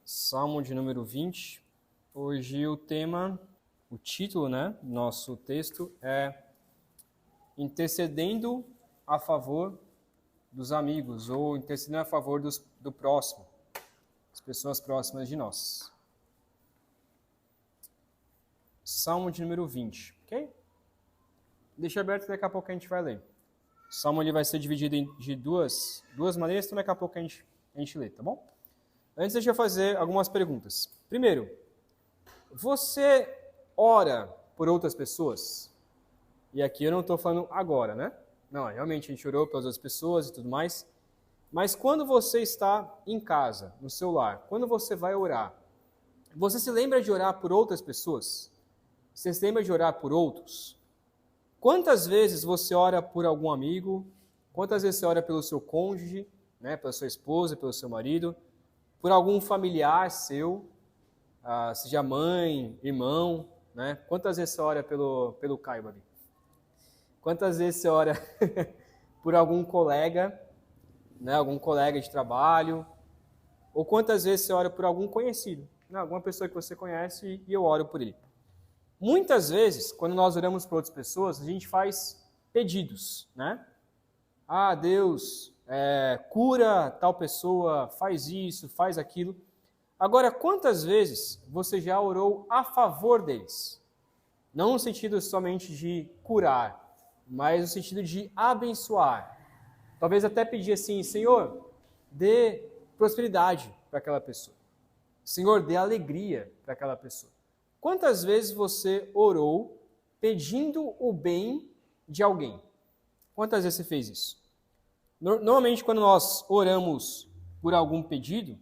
Salmo de número 20. Hoje o título, nosso texto é Intercedendo a favor dos amigos, ou intercedendo a favor do próximo, as pessoas próximas de nós. Salmo de número 20, ok? Deixa aberto, daqui a pouco a gente vai ler. O Salmo ele vai ser dividido de duas maneiras, então daqui a pouco a gente lê, tá bom? Antes, deixa eu fazer algumas perguntas. Primeiro, você ora por outras pessoas? E aqui eu não estou falando agora, né? Não, realmente a gente orou pelas outras pessoas e tudo mais. Mas quando você está em casa, no seu lar, quando você vai orar, você se lembra de orar por outras pessoas? Você se lembra de orar por outros? Quantas vezes você ora por algum amigo? Quantas vezes você ora pelo seu cônjuge, pela sua esposa, pelo seu marido? Por algum familiar seu, seja mãe, irmão, Quantas vezes você ora pelo Caio, Babi? Quantas vezes você ora por algum colega, algum colega de trabalho? Ou quantas vezes você ora por algum conhecido, alguma pessoa que você conhece e eu oro por ele? Muitas vezes, quando nós oramos por outras pessoas, a gente faz pedidos, Deus, cura tal pessoa, faz isso, faz aquilo. Agora, quantas vezes você já orou a favor deles? Não no sentido somente de curar, mas no sentido de abençoar. Talvez até pedir assim, Senhor, dê prosperidade para aquela pessoa. Senhor, dê alegria para aquela pessoa. Quantas vezes você orou pedindo o bem de alguém? Quantas vezes você fez isso? Normalmente, quando nós oramos por algum pedido,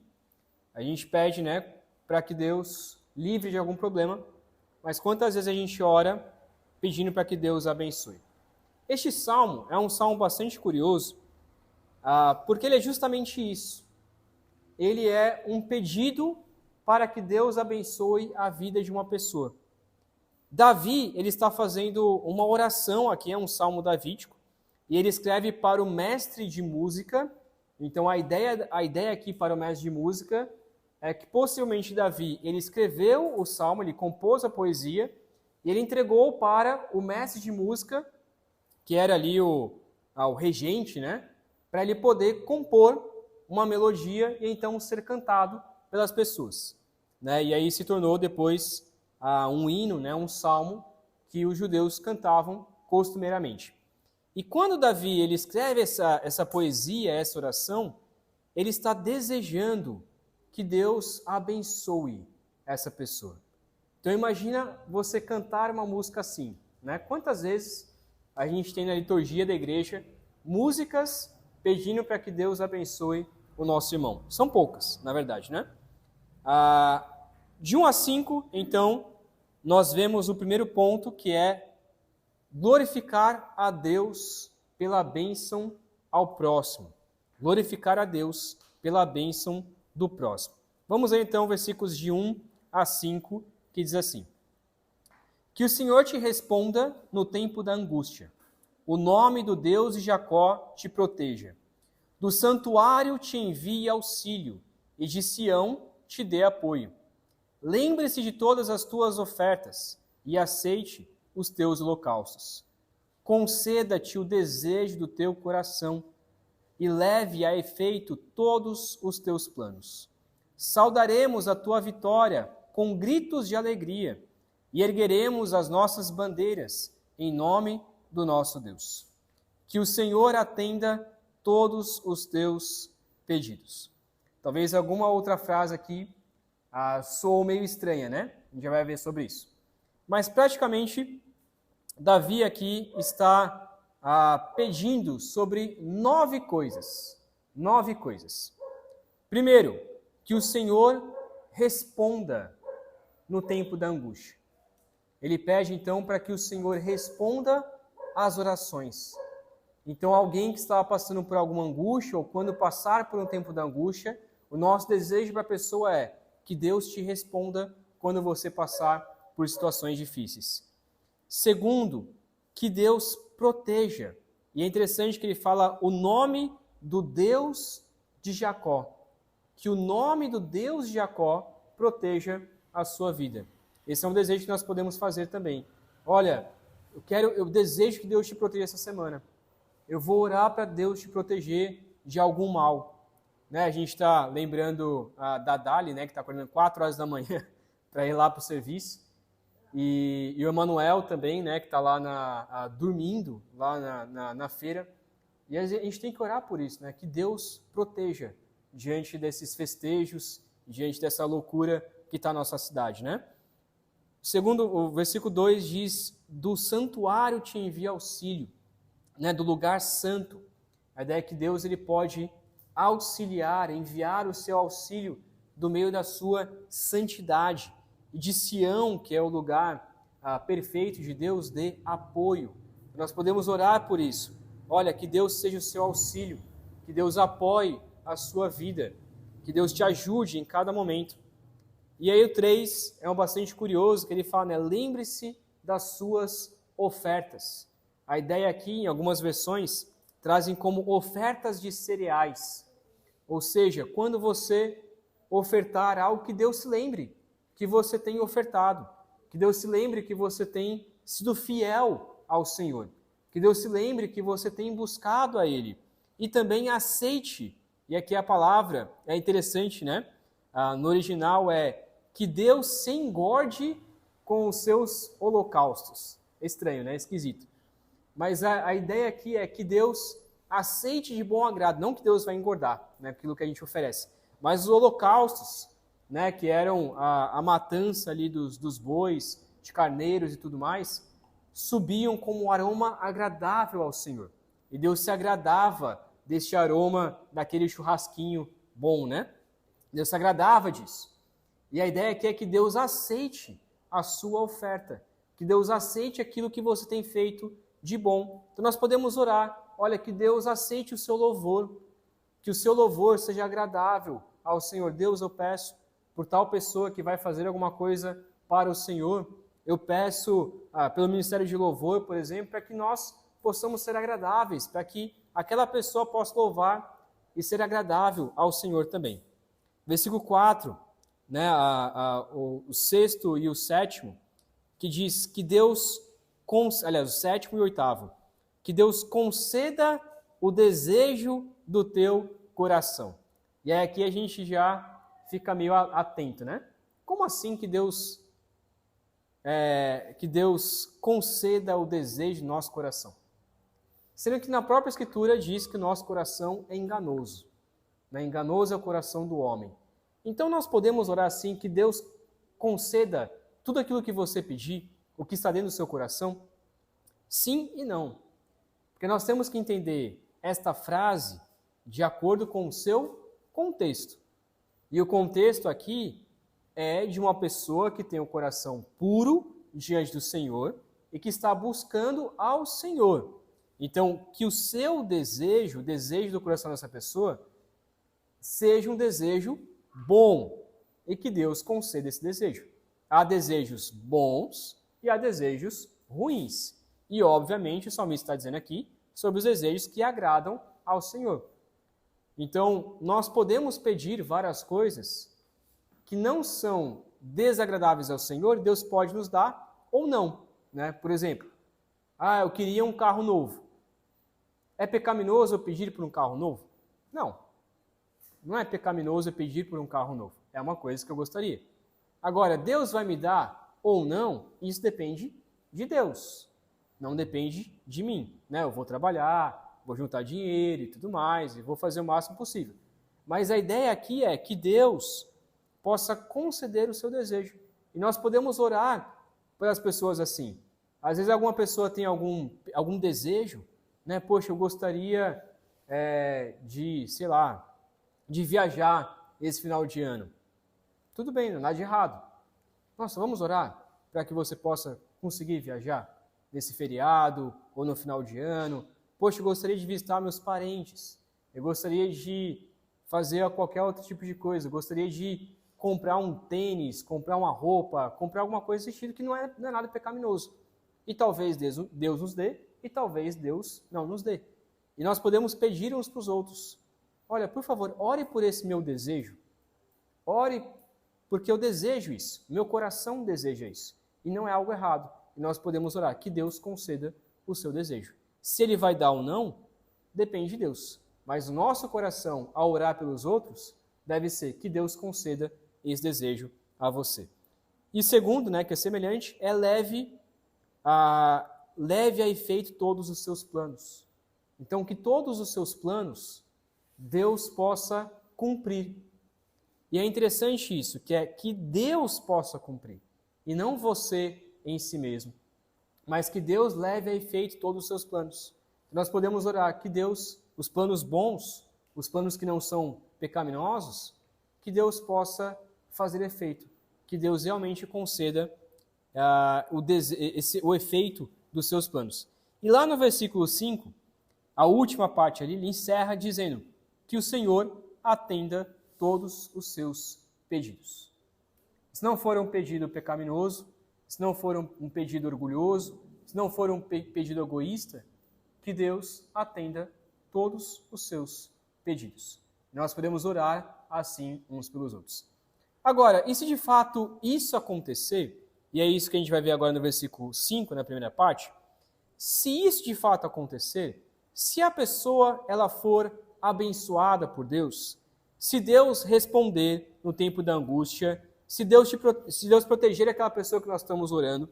a gente pede, para que Deus livre de algum problema, mas quantas vezes a gente ora pedindo para que Deus abençoe? Este salmo é um salmo bastante curioso, porque ele é justamente isso. Ele é um pedido para que Deus abençoe a vida de uma pessoa. Davi, ele está fazendo uma oração aqui, é um salmo davídico, e ele escreve para o mestre de música. Então a ideia aqui para o mestre de música é que possivelmente Davi, ele escreveu o salmo, ele compôs a poesia, e ele entregou para o mestre de música, que era ali o regente, para ele poder compor uma melodia e então ser cantado pelas pessoas. E aí se tornou depois um hino, um salmo que os judeus cantavam costumeiramente. E quando Davi ele escreve essa poesia, essa oração, ele está desejando que Deus abençoe essa pessoa. Então imagina você cantar uma música assim. Quantas vezes a gente tem na liturgia da igreja músicas pedindo para que Deus abençoe o nosso irmão? São poucas, na verdade, De 1 a 5, então, nós vemos o primeiro ponto, que é glorificar a Deus pela bênção ao próximo. Glorificar a Deus pela bênção do próximo. Vamos ver então versículos de 1 a 5, que diz assim: Que o Senhor te responda no tempo da angústia. O nome do Deus de Jacó te proteja. Do santuário te envie auxílio, e de Sião te dê apoio. Lembre-se de todas as tuas ofertas, e aceite os teus holocaustos. Conceda-te o desejo do teu coração e leve a efeito todos os teus planos. Saudaremos a tua vitória com gritos de alegria e ergueremos as nossas bandeiras em nome do nosso Deus. Que o Senhor atenda todos os teus pedidos. Talvez alguma outra frase aqui soou meio estranha, A gente já vai ver sobre isso. Mas praticamente Davi aqui está pedindo sobre 9 coisas. 9 coisas. Primeiro, que o Senhor responda no tempo da angústia. Ele pede então para que o Senhor responda às orações. Então alguém que estava passando por alguma angústia, ou quando passar por um tempo da angústia, o nosso desejo para a pessoa é que Deus te responda quando você passar por situações difíceis. Segundo, que Deus proteja. E é interessante que ele fala o nome do Deus de Jacó. que o nome do Deus de Jacó proteja a sua vida. Esse é um desejo que nós podemos fazer também. Olha, eu desejo que Deus te proteja essa semana. Eu vou orar para Deus te proteger de algum mal. Né? A gente está lembrando da Dali, né, que está acordando 4 horas da manhã para ir lá para o serviço. E o Emanuel também, né, que está lá dormindo lá na feira. E a gente tem que orar por isso, né, que Deus proteja diante desses festejos, diante dessa loucura que está na nossa cidade, né? Segundo, o versículo 2 diz, do santuário te envia auxílio, né, do lugar santo. A ideia é que Deus ele pode auxiliar, enviar o seu auxílio do meio da sua santidade. E de Sião, que é o lugar perfeito de Deus, dê apoio. Nós podemos orar por isso. Olha, que Deus seja o seu auxílio, que Deus apoie a sua vida, que Deus te ajude em cada momento. E aí o 3 é bastante curioso, que ele fala, né, lembre-se das suas ofertas. A ideia aqui, em algumas versões, trazem como ofertas de cereais. Ou seja, quando você ofertar algo, que Deus se lembre que você tem ofertado, que Deus se lembre que você tem sido fiel ao Senhor, que Deus se lembre que você tem buscado a Ele. E também aceite, e aqui a palavra é interessante, né? No original é que Deus se engorde com os seus holocaustos. É estranho, né? Esquisito. Mas a ideia aqui é que Deus aceite de bom agrado, não que Deus vai engordar, né, aquilo que a gente oferece, mas os holocaustos, né, que eram a matança ali dos bois, de carneiros e tudo mais, subiam como um aroma agradável ao Senhor. E Deus se agradava deste aroma, daquele churrasquinho bom, né? Deus se agradava disso. E a ideia aqui é que Deus aceite a sua oferta, que Deus aceite aquilo que você tem feito de bom. Então nós podemos orar, olha, que Deus aceite o seu louvor, que o seu louvor seja agradável ao Senhor. Deus, eu peço por tal pessoa que vai fazer alguma coisa para o Senhor, eu peço pelo Ministério de Louvor, por exemplo, para que nós possamos ser agradáveis, para que aquela pessoa possa louvar e ser agradável ao Senhor também. Versículo 4, né, o 6º e o 7º, que diz que Deus, o 7º e o 8º, que Deus conceda o desejo do teu coração. E aí aqui a gente já fica meio atento, né? Como assim que Deus conceda o desejo do nosso coração? Sendo que na própria Escritura diz que o nosso coração é enganoso. Né? Enganoso é o coração do homem. Então nós podemos orar assim, que Deus conceda tudo aquilo que você pedir, o que está dentro do seu coração? Sim e não. Porque nós temos que entender esta frase de acordo com o seu contexto. E o contexto aqui é de uma pessoa que tem o coração puro diante do Senhor e que está buscando ao Senhor. Então, que o seu desejo, o desejo do coração dessa pessoa, seja um desejo bom e que Deus conceda esse desejo. Há desejos bons e há desejos ruins. E, obviamente, o salmista está dizendo aqui sobre os desejos que agradam ao Senhor. Então, nós podemos pedir várias coisas que não são desagradáveis ao Senhor, Deus pode nos dar ou não. Né? Por exemplo, eu queria um carro novo. É pecaminoso eu pedir por um carro novo? Não. Não é pecaminoso eu pedir por um carro novo. É uma coisa que eu gostaria. Agora, Deus vai me dar ou não, isso depende de Deus. Não depende de mim. Né? Eu vou trabalhar, vou juntar dinheiro e tudo mais, e vou fazer o máximo possível. Mas a ideia aqui é que Deus possa conceder o seu desejo. E nós podemos orar para as pessoas assim. Às vezes alguma pessoa tem algum desejo, né? Poxa, eu gostaria de viajar esse final de ano. Tudo bem, não há nada de errado. Nossa, vamos orar para que você possa conseguir viajar nesse feriado ou no final de ano. Poxa, eu gostaria de visitar meus parentes. Eu gostaria de fazer qualquer outro tipo de coisa. Eu gostaria de comprar um tênis, comprar uma roupa, comprar alguma coisa desse sentido que não é nada pecaminoso. E talvez Deus nos dê, e talvez Deus não nos dê. E nós podemos pedir uns para os outros. Olha, por favor, ore por esse meu desejo. Ore porque eu desejo isso, meu coração deseja isso. E não é algo errado. E nós podemos orar que Deus conceda o seu desejo. Se ele vai dar ou não, depende de Deus. Mas o nosso coração, ao orar pelos outros, deve ser que Deus conceda esse desejo a você. E segundo, que é semelhante, é leve a efeito todos os seus planos. Então, que todos os seus planos Deus possa cumprir. E é interessante isso, que é que Deus possa cumprir, e não você em si mesmo, mas que Deus leve a efeito todos os seus planos. Nós podemos orar que Deus, os planos bons, os planos que não são pecaminosos, que Deus possa fazer efeito, que Deus realmente conceda o efeito dos seus planos. E lá no versículo 5, a última parte ali, ele encerra dizendo que o Senhor atenda todos os seus pedidos. Se não for um pedido pecaminoso, se não for um pedido orgulhoso, se não for um pedido egoísta, que Deus atenda todos os seus pedidos. Nós podemos orar assim uns pelos outros. Agora, e se de fato isso acontecer, e é isso que a gente vai ver agora no versículo 5, na primeira parte, se isso de fato acontecer, se a pessoa ela for abençoada por Deus, se Deus responder no tempo da angústia, se Deus proteger aquela pessoa que nós estamos orando,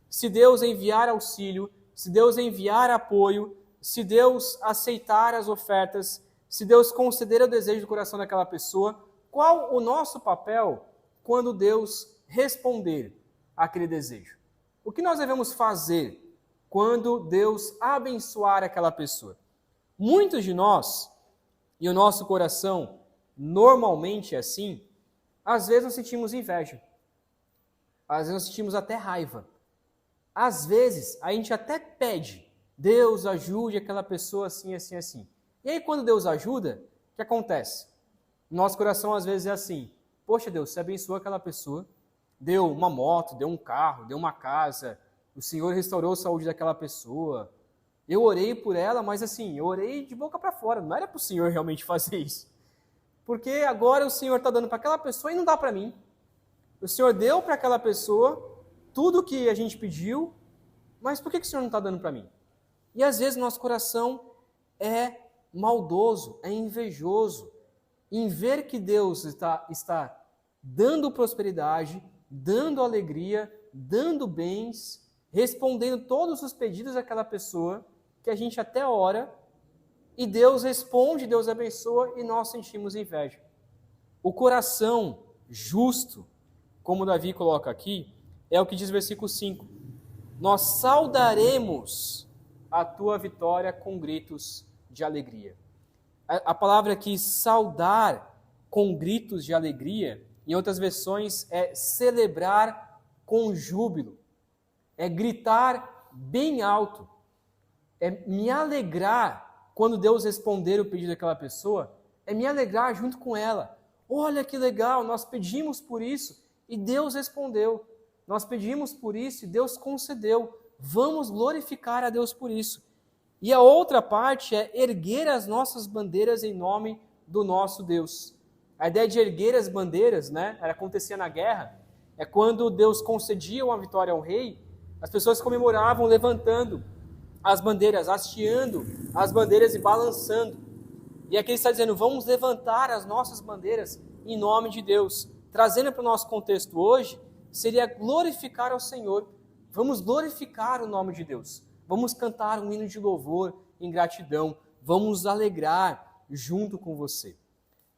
se Deus enviar auxílio, se Deus enviar apoio, se Deus aceitar as ofertas, se Deus conceder o desejo do coração daquela pessoa, qual o nosso papel quando Deus responder àquele desejo? O que nós devemos fazer quando Deus abençoar aquela pessoa? Muitos de nós, e o nosso coração normalmente é assim, às vezes nós sentimos inveja, às vezes nós sentimos até raiva, às vezes a gente até pede, Deus ajude aquela pessoa assim, assim, assim. E aí quando Deus ajuda, o que acontece? Nosso coração às vezes é assim, poxa Deus, você abençoou aquela pessoa, deu uma moto, deu um carro, deu uma casa, o Senhor restaurou a saúde daquela pessoa, eu orei por ela, mas assim, eu orei de boca para fora, não era para o Senhor realmente fazer isso. Porque agora o Senhor está dando para aquela pessoa e não dá para mim. O Senhor deu para aquela pessoa tudo o que a gente pediu, mas por que o Senhor não está dando para mim? E às vezes nosso coração é maldoso, é invejoso, em ver que Deus está dando prosperidade, dando alegria, dando bens, respondendo todos os pedidos daquela pessoa, que a gente até ora, e Deus responde, Deus abençoa, e nós sentimos inveja. O coração justo, como Davi coloca aqui, é o que diz o versículo 5. Nós saudaremos a tua vitória com gritos de alegria. A palavra aqui, saudar com gritos de alegria, em outras versões, é celebrar com júbilo, é gritar bem alto, é me alegrar quando Deus responder o pedido daquela pessoa, é me alegrar junto com ela. Olha que legal, nós pedimos por isso e Deus respondeu. Nós pedimos por isso e Deus concedeu. Vamos glorificar a Deus por isso. E a outra parte é erguer as nossas bandeiras em nome do nosso Deus. A ideia de erguer as bandeiras, acontecia na guerra, é quando Deus concedia uma vitória ao rei, as pessoas comemoravam levantando as bandeiras, hasteando as bandeiras e balançando. E aqui ele está dizendo, vamos levantar as nossas bandeiras em nome de Deus. Trazendo para o nosso contexto hoje, seria glorificar ao Senhor. Vamos glorificar o nome de Deus. Vamos cantar um hino de louvor em gratidão. Vamos nos alegrar junto com você.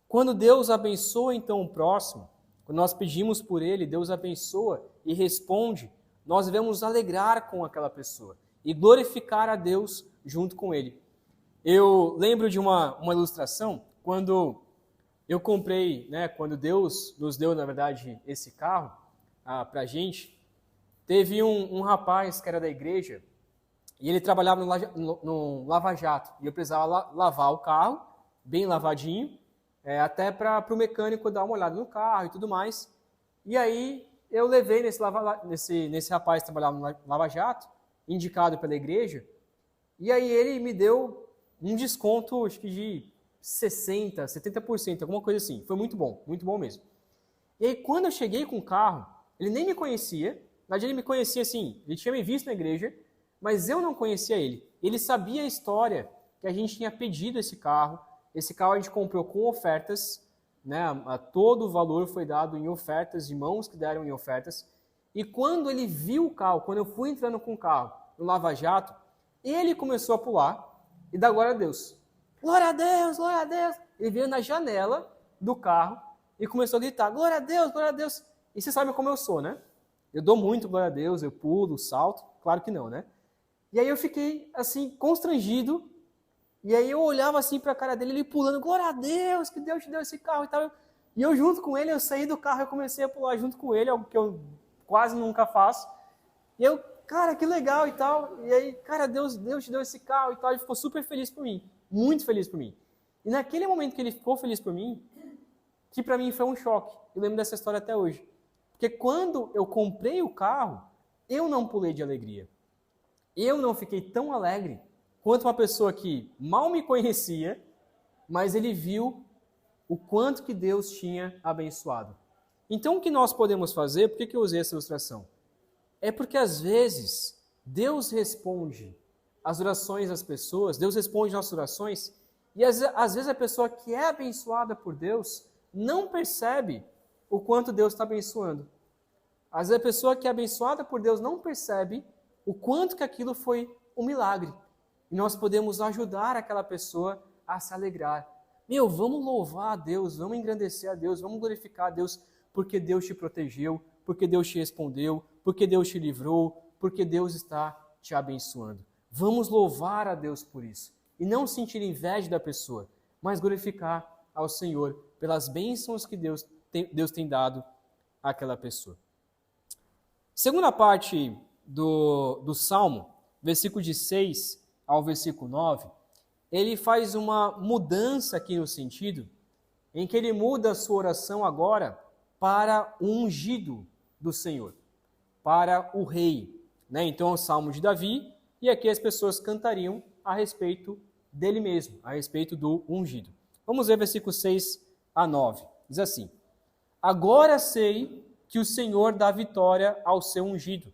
Quando Deus abençoa então o próximo, quando nós pedimos por ele, Deus abençoa e responde, nós devemos nos alegrar com aquela pessoa e glorificar a Deus junto com ele. Eu lembro de uma ilustração, quando eu comprei, quando Deus nos deu, na verdade, esse carro para a gente, teve um rapaz que era da igreja, e ele trabalhava no lava-jato, e eu precisava lavar o carro, bem lavadinho, até para o mecânico dar uma olhada no carro e tudo mais. E aí eu levei nesse rapaz que trabalhava no lava-jato, indicado pela igreja, e aí ele me deu um desconto, acho que de 60%, 70%, alguma coisa assim. Foi muito bom mesmo. E aí, quando eu cheguei com o carro, ele nem me conhecia. Na verdade, ele me conhecia assim, ele tinha me visto na igreja, mas eu não conhecia ele. Ele sabia a história que a gente tinha pedido esse carro. Esse carro a gente comprou com ofertas, né? Todo o valor foi dado em ofertas, de mãos que deram em ofertas. E quando ele viu o carro, quando eu fui entrando com o carro no Lava Jato, ele começou a pular e dar glória a Deus. Glória a Deus, glória a Deus. Ele veio na janela do carro e começou a gritar, glória a Deus, glória a Deus. E você sabe como eu sou, né? Eu dou muito glória a Deus, eu pulo, salto. Claro que não, né? E aí eu fiquei, assim, constrangido. E aí eu olhava assim para a cara dele, ele pulando, glória a Deus, que Deus te deu esse carro e tal. E eu junto com ele, eu saí do carro e comecei a pular junto com ele, algo que eu quase nunca faço. E eu, cara, que legal e tal. E aí, cara, Deus te deu esse carro e tal. Ele ficou super feliz por mim, muito feliz por mim. E naquele momento que ele ficou feliz por mim, que para mim foi um choque. Eu lembro dessa história até hoje. Porque quando eu comprei o carro, eu não pulei de alegria. Eu não fiquei tão alegre quanto uma pessoa que mal me conhecia, mas ele viu o quanto que Deus tinha abençoado. Então, o que nós podemos fazer, por que eu usei essa ilustração? É porque, às vezes, Deus responde as orações das pessoas, Deus responde nossas orações, e às vezes a pessoa que é abençoada por Deus não percebe o quanto Deus está abençoando. Às vezes a pessoa que é abençoada por Deus não percebe o quanto que aquilo foi um milagre. E nós podemos ajudar aquela pessoa a se alegrar. Vamos louvar a Deus, vamos engrandecer a Deus, vamos glorificar a Deus, porque Deus te protegeu, porque Deus te respondeu, porque Deus te livrou, porque Deus está te abençoando. Vamos louvar a Deus por isso. E não sentir inveja da pessoa, mas glorificar ao Senhor pelas bênçãos que Deus tem dado àquela pessoa. Segunda parte do Salmo, versículo de 6 ao versículo 9, ele faz uma mudança aqui no sentido, em que ele muda a sua oração agora para o ungido do Senhor, para o rei. Né? Então é o Salmo de Davi, e aqui as pessoas cantariam a respeito dele mesmo, a respeito do ungido. Vamos ver versículo 6 a 9. Diz assim, agora sei que o Senhor dá vitória ao seu ungido.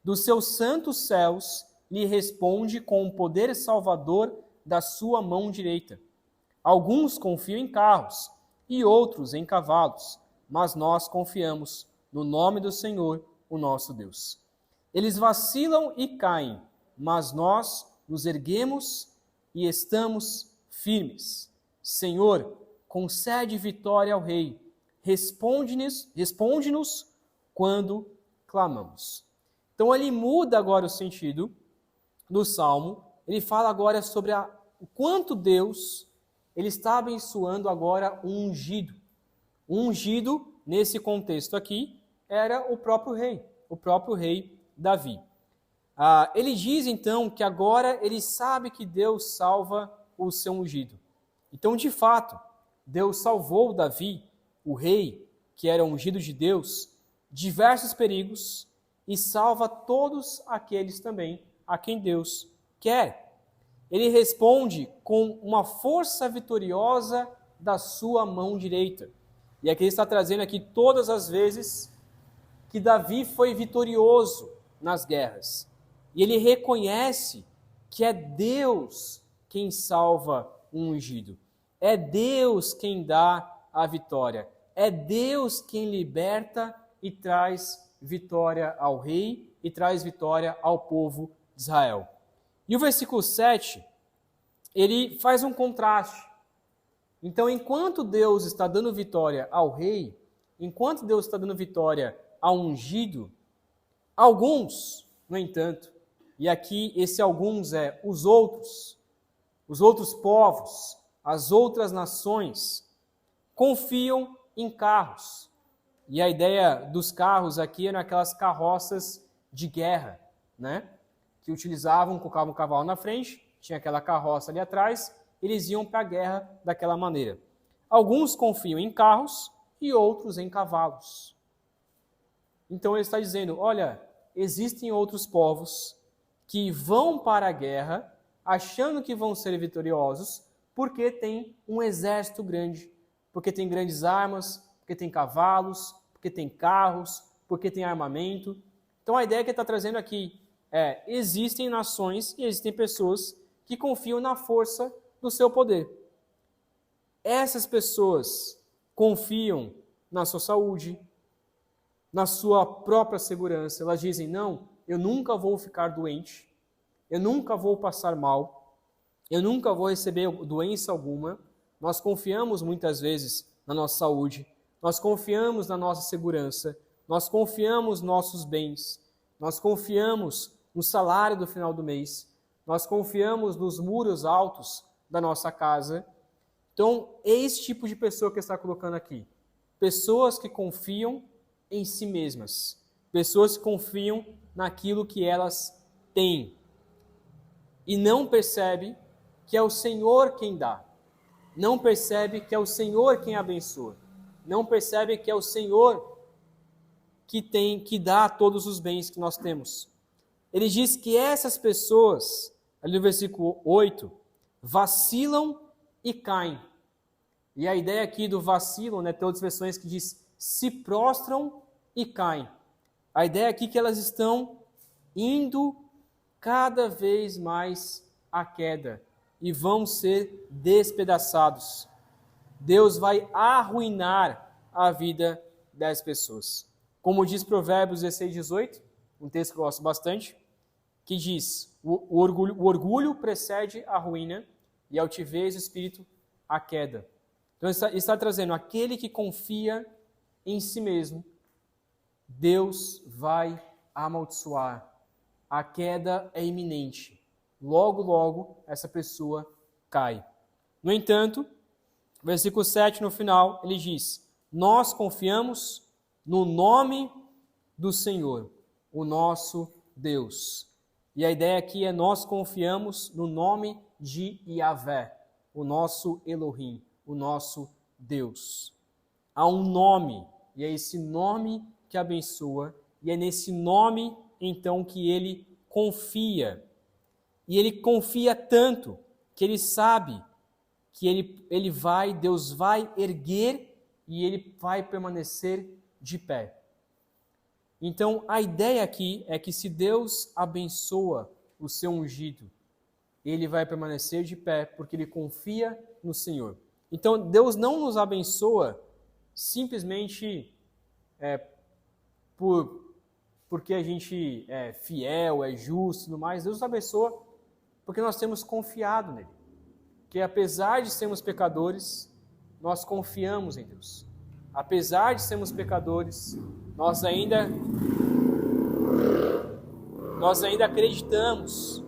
Dos seus santos céus lhe responde com o poder salvador da sua mão direita. Alguns confiam em carros e outros em cavalos, mas nós confiamos no nome do Senhor, o nosso Deus. Eles vacilam e caem, mas nós nos erguemos e estamos firmes. Senhor, concede vitória ao Rei. Responde-nos quando clamamos. Então ele muda agora o sentido do Salmo. Ele fala agora sobre o quanto Deus ele está abençoando agora o ungido. O ungido, nesse contexto aqui, era o próprio rei Davi. Ele diz então que agora ele sabe que Deus salva o seu ungido. Então, de fato, Deus salvou Davi, o rei, que era ungido de Deus, diversos perigos e salva todos aqueles também a quem Deus quer. Ele responde com uma força vitoriosa da sua mão direita. E aqui ele está trazendo aqui todas as vezes que Davi foi vitorioso nas guerras. E ele reconhece que é Deus quem salva o ungido. É Deus quem dá a vitória. É Deus quem liberta e traz vitória ao rei e traz vitória ao povo de Israel. E o versículo 7, ele faz um contraste. Então, enquanto Deus está dando vitória ao rei, enquanto Deus está dando vitória ao ungido, alguns, no entanto, e aqui esse alguns é os outros povos, as outras nações, confiam em carros. E a ideia dos carros aqui eram aquelas carroças de guerra, né? Que colocavam um cavalo na frente, tinha aquela carroça ali atrás, eles iam para a guerra daquela maneira. Alguns confiam em carros e outros em cavalos. Então ele está dizendo, olha, existem outros povos que vão para a guerra achando que vão ser vitoriosos porque tem um exército grande, porque tem grandes armas, porque tem cavalos, porque tem carros, porque tem armamento. Então a ideia que ele está trazendo aqui é: existem nações e existem pessoas que confiam na força do seu poder. Essas pessoas confiam na sua saúde, na sua própria segurança. Elas dizem: não, eu nunca vou ficar doente, eu nunca vou passar mal, eu nunca vou receber doença alguma. Nós confiamos muitas vezes na nossa saúde, nós confiamos na nossa segurança, nós confiamos nos nossos bens, nós confiamos no salário do final do mês, nós confiamos nos muros altos da nossa casa. Então, é esse tipo de pessoa que está colocando aqui. Pessoas que confiam em si mesmas, pessoas que confiam naquilo que elas têm e não percebe que é o Senhor quem dá, não percebe que é o Senhor quem abençoa, não percebe que é o Senhor que dá todos os bens que nós temos. Ele diz que essas pessoas, ali no versículo 8, vacilam e caem. E a ideia aqui do vacilam, tem outras versões que diz se prostram e caem. A ideia aqui é que elas estão indo cada vez mais à queda e vão ser despedaçados. Deus vai arruinar a vida das pessoas. Como diz Provérbios 16:18, um texto que eu gosto bastante, que diz: o orgulho precede a ruína e a altivez do espírito a queda. Então está trazendo aquele que confia em si mesmo, Deus vai amaldiçoar. A queda é iminente. Logo, logo, essa pessoa cai. No entanto, versículo 7 no final, ele diz: nós confiamos no nome do Senhor, o nosso Deus. E a ideia aqui é: nós confiamos no nome de Yahvé, o nosso Elohim, o nosso Deus. Há um nome, e é esse nome que abençoa, e é nesse nome, então, que ele confia. E ele confia tanto que ele sabe que Deus vai erguer e ele vai permanecer de pé. Então, a ideia aqui é que se Deus abençoa o seu ungido, ele vai permanecer de pé porque ele confia no Senhor. Então, Deus não nos abençoa simplesmente porque a gente é fiel, é justo e tudo mais. Deus nos abençoa porque nós temos confiado nele. Que apesar de sermos pecadores, nós confiamos em Deus. Apesar de sermos pecadores, nós ainda acreditamos,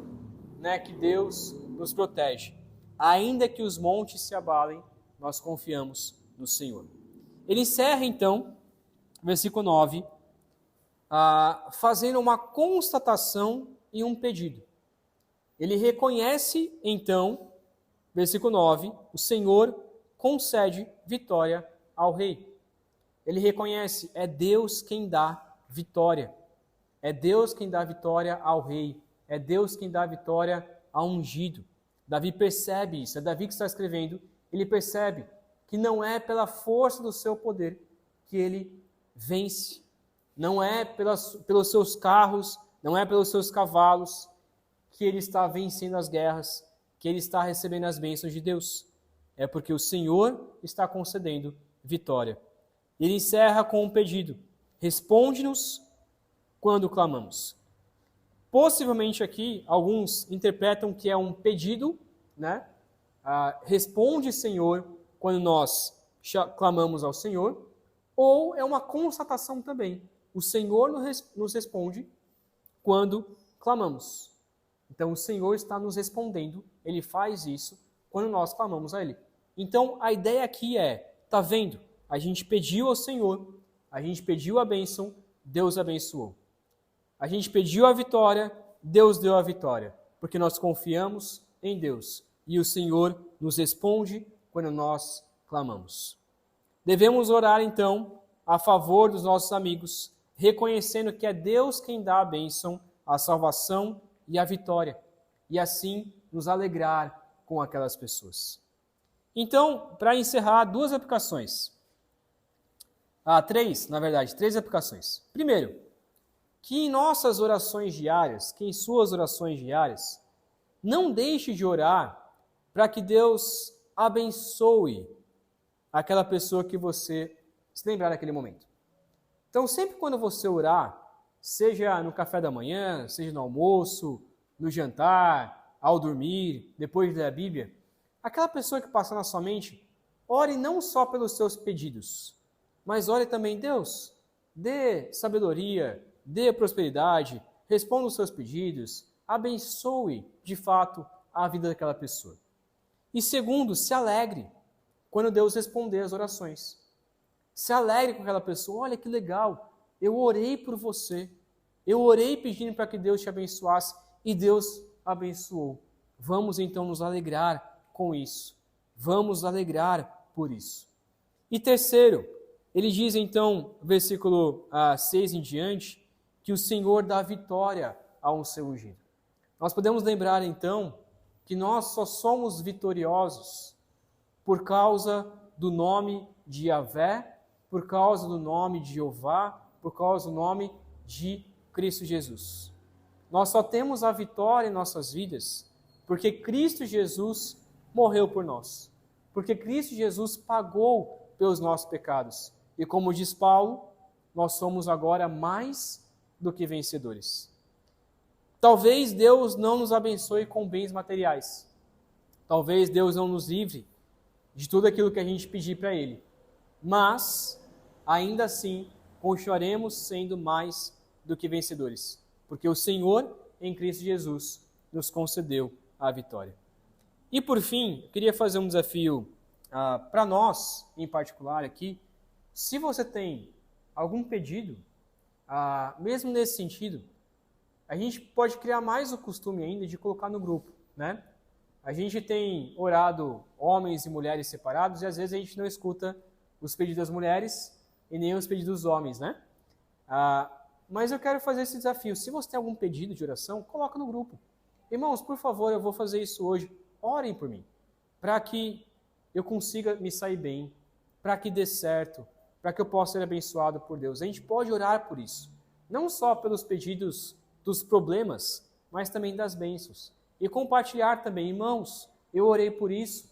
que Deus nos protege. Ainda que os montes se abalem, nós confiamos no Senhor. Ele encerra então, versículo 9, fazendo uma constatação e um pedido. Ele reconhece então, versículo 9, o Senhor concede vitória ao rei. Ele reconhece, é Deus quem dá vitória. É Deus quem dá vitória ao rei. É Deus quem dá vitória ao ungido. Davi percebe isso, é Davi que está escrevendo. Ele percebe que não é pela força do seu poder que ele vence. Não é pelos seus carros, não é pelos seus cavalos que ele está vencendo as guerras, que ele está recebendo as bênçãos de Deus. É porque o Senhor está concedendo vitória. Ele encerra com um pedido: responde-nos quando clamamos. Possivelmente aqui, alguns interpretam que é um pedido, responde, Senhor, quando nós clamamos ao Senhor, ou é uma constatação também. O Senhor nos responde quando clamamos. Então, o Senhor está nos respondendo, ele faz isso quando nós clamamos a ele. Então, a ideia aqui é, tá vendo? A gente pediu ao Senhor, a gente pediu a bênção, Deus abençoou. A gente pediu a vitória, Deus deu a vitória, porque nós confiamos em Deus e o Senhor nos responde quando nós clamamos. Devemos orar, então, a favor dos nossos amigos, reconhecendo que é Deus quem dá a bênção, a salvação e a vitória, e assim nos alegrar com aquelas pessoas. Então, para encerrar, duas aplicações. Três aplicações. Primeiro, que em nossas orações diárias, que em suas orações diárias, não deixe de orar para que Deus abençoe aquela pessoa que você se lembrar naquele momento. Então, sempre quando você orar, seja no café da manhã, seja no almoço, no jantar, ao dormir, depois de ler a Bíblia, aquela pessoa que passa na sua mente, ore não só pelos seus pedidos, mas ore também, Deus, dê sabedoria, dê prosperidade, responda os seus pedidos, abençoe, de fato, a vida daquela pessoa. E segundo, se alegre quando Deus responder as orações. Se alegre com aquela pessoa, olha que legal, eu orei por você, eu orei pedindo para que Deus te abençoasse e Deus abençoou. Vamos então nos alegrar com isso. Vamos alegrar por isso. E terceiro, ele diz então, versículo 6 em diante, que o Senhor dá vitória ao seu ungido. Nós podemos lembrar então que nós só somos vitoriosos por causa do nome de Yahvé, por causa do nome de Jeová, por causa do nome de Cristo Jesus. Nós só temos a vitória em nossas vidas porque Cristo Jesus morreu por nós, porque Cristo Jesus pagou pelos nossos pecados. E como diz Paulo, nós somos agora mais do que vencedores. Talvez Deus não nos abençoe com bens materiais. Talvez Deus não nos livre de tudo aquilo que a gente pedir para Ele. Mas, ainda assim, continuaremos sendo mais do que vencedores. Porque o Senhor, em Cristo Jesus, nos concedeu a vitória. E por fim, eu queria fazer um desafio para nós, em particular aqui. Se você tem algum pedido, mesmo nesse sentido, a gente pode criar mais o costume ainda de colocar no grupo, né? A gente tem orado homens e mulheres separados e às vezes a gente não escuta os pedidos das mulheres e nem os pedidos dos homens, né? Mas eu quero fazer esse desafio. Se você tem algum pedido de oração, coloca no grupo. Irmãos, por favor, eu vou fazer isso hoje. Orem por mim, para que eu consiga me sair bem, para que dê certo, para que eu possa ser abençoado por Deus. A gente pode orar por isso. Não só pelos pedidos dos problemas, mas também das bênçãos. E compartilhar também, irmãos, eu orei por isso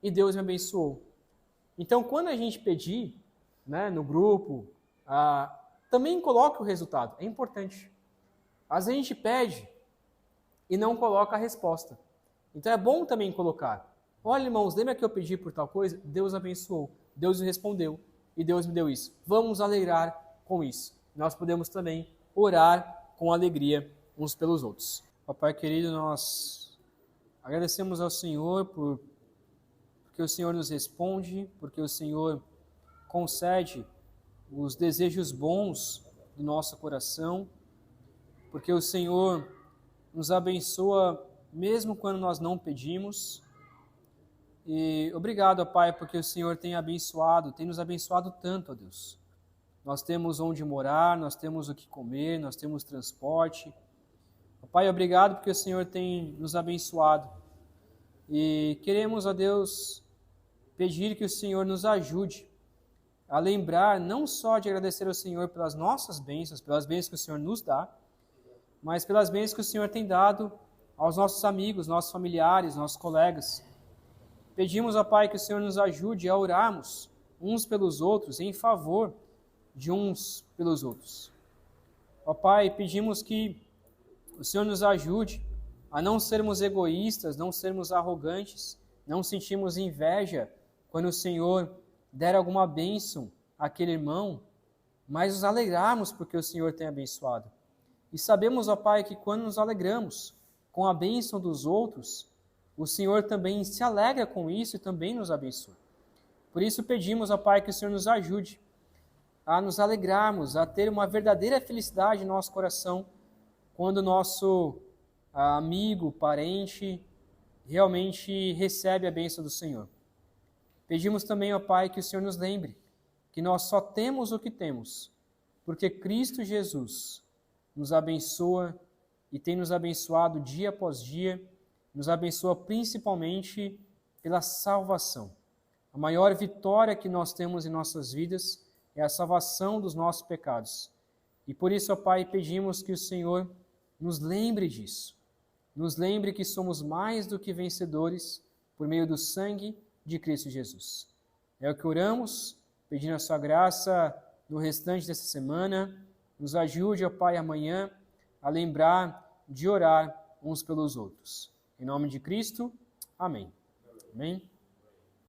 e Deus me abençoou. Então, quando a gente pedir, né, no grupo, também coloque o resultado, é importante. Às vezes a gente pede e não coloca a resposta. Então é bom também colocar. Olha, irmãos, lembra que eu pedi por tal coisa? Deus abençoou, Deus me respondeu e Deus me deu isso. Vamos alegrar com isso. Nós podemos também orar com alegria uns pelos outros. Papai querido, nós agradecemos ao Senhor porque o Senhor nos responde, porque o Senhor concede os desejos bons do nosso coração, porque o Senhor nos abençoa mesmo quando nós não pedimos. E obrigado, Pai, porque o Senhor tem nos abençoado tanto, ó Deus. Nós temos onde morar, nós temos o que comer, nós temos transporte. Pai, obrigado porque o Senhor tem nos abençoado. E queremos, ó Deus, pedir que o Senhor nos ajude a lembrar não só de agradecer ao Senhor pelas nossas bênçãos, pelas bênçãos que o Senhor nos dá, mas pelas bênçãos que o Senhor tem dado aos nossos amigos, nossos familiares, nossos colegas. Pedimos, ó Pai, que o Senhor nos ajude a orarmos uns pelos outros, em favor de uns pelos outros. Ó Pai, pedimos que o Senhor nos ajude a não sermos egoístas, não sermos arrogantes, não sentirmos inveja quando o Senhor der alguma bênção àquele irmão, mas nos alegrarmos porque o Senhor tem abençoado. E sabemos, ó Pai, que quando nos alegramos com a bênção dos outros, o Senhor também se alegra com isso e também nos abençoa. Por isso pedimos, ó Pai, que o Senhor nos ajude a nos alegrarmos, a ter uma verdadeira felicidade em nosso coração, quando o nosso amigo, parente, realmente recebe a bênção do Senhor. Pedimos também, ó Pai, que o Senhor nos lembre que nós só temos o que temos, porque Cristo Jesus nos abençoa e tem nos abençoado dia após dia, nos abençoa principalmente pela salvação. A maior vitória que nós temos em nossas vidas é a salvação dos nossos pecados. E por isso, ó Pai, pedimos que o Senhor nos lembre disso. Nos lembre que somos mais do que vencedores por meio do sangue de Cristo Jesus. É o que oramos, pedindo a sua graça no restante dessa semana. Nos ajude, ó Pai, amanhã a lembrar de orar uns pelos outros. Em nome de Cristo, amém. Amém.